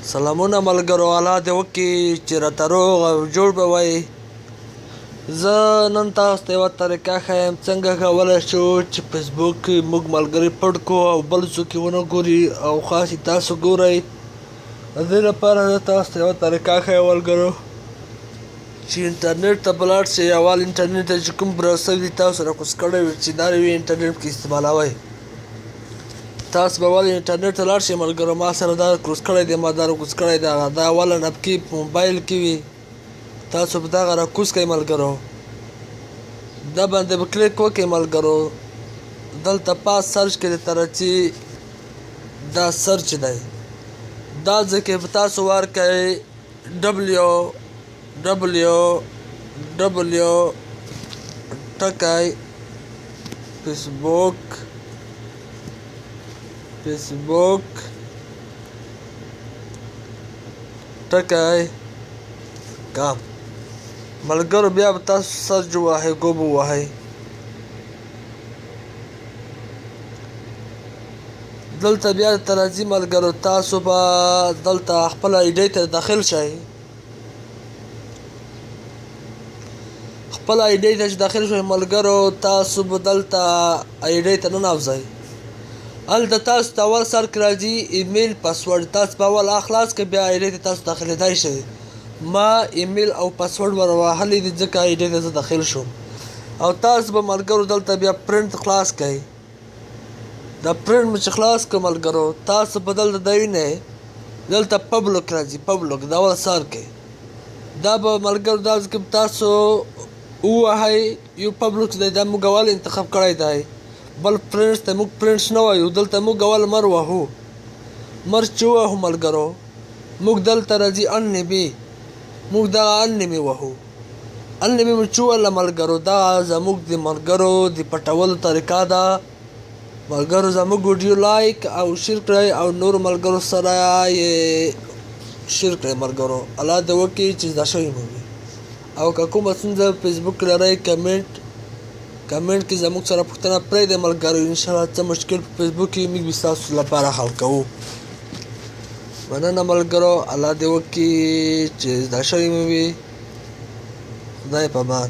سلامونه ملګرو، الله دې وکړي چې راته روغ او جوړ به وئ. زه نن تاسو ته یوه طریقه ښیم څنګه کولی شو چې فیسبوک کې موږ ملګري پټ کړو او بل څوک یې ونه ګوري او خاص یې تاسو ګورئ. د دې لپاره زه تاسو ته یوه طریقه ښیم ملګرو چې انټرنیټ ته به لاړ شئ. اول انټرنیټ ته چې کوم براوزر وي تاسو راکوز کړی وي چې دا وي انټرنیټ کې استعمالوئ. تاسو به ولې انټرنیټ ته لاړ شئ ملګرو. ما سره دا کروز کړی دی، ما دا راکوز کړی دی. دا اوله نبکې په موبایل کې وي، تاسو به دغه راکوز کړئ ملګرو. دا باندې به کلیک وکړئ ملګرو. دلته پاس سرچ کې درته راځي، دا سرچ دی. دا ځای کې به تاسو ورکړئ www ټکی فیسبوک ټکی کام ملګرو. بیا به تاسو سرچ ووهئ، ګوب ووهئ. دلته بیا درته راځي ملګرو، تاسو به دلته خپله آیډۍ ته داخل شئ. خپله آیډۍ ته چې داخل شئ ملګرو، تاسو به دلته آیډۍ ته ننوځئ. هلته تاسو ته اول سر کې راځي ایمیل پاسورډ. تاسو به اول خلاص کړئ، بیا آیډۍ ته تاسو داخلېدای شئ. ما ایمیل او پاسورډ ور وهلی دي ځکه آیډۍ ته زه داخل شوم. او تاسو به ملګرو دلته بیا پرنټ خلاص کړئ. دا پرنټ مې چې خلاص کړ ملګرو، تاسو به دلته دا وینئ، دلته پبلک راځي. پبلک دا اول سر کې دا به ملګرو دا کې تاسو ووهئ. یو پبلک دی، دا موږ اول انتخاب کړی دی. بل پرنټ ته موږ پرنټ نه وایو، دلته موږ اول مر وهو. مر چې ووهو ملګرو، موږ دلته راځي انمي. موږ دغه انمي وهو. انمي مو چې ووهله ملګرو، دا زموږ د ملګرو د پټولو طریقه ده. ملګرو زموږ ویډیو لایک او شیر کړئ او نورو ملګرو سره یې شیر کړئ ملګرو. الله دې وکړي چې زده شوي مو وي. او که کومه ستونزه فیسبوک لرئ کمنټ کې زموږ سره پوښتنه پرېږدئ ملګرو. انشاءالله څه مشکل په فیسبوک کې موږ به ستاسو لپاره حل کوو. مننه ملګرو، الله دې وکړي چې زده شوي مو وي. خدای په امان.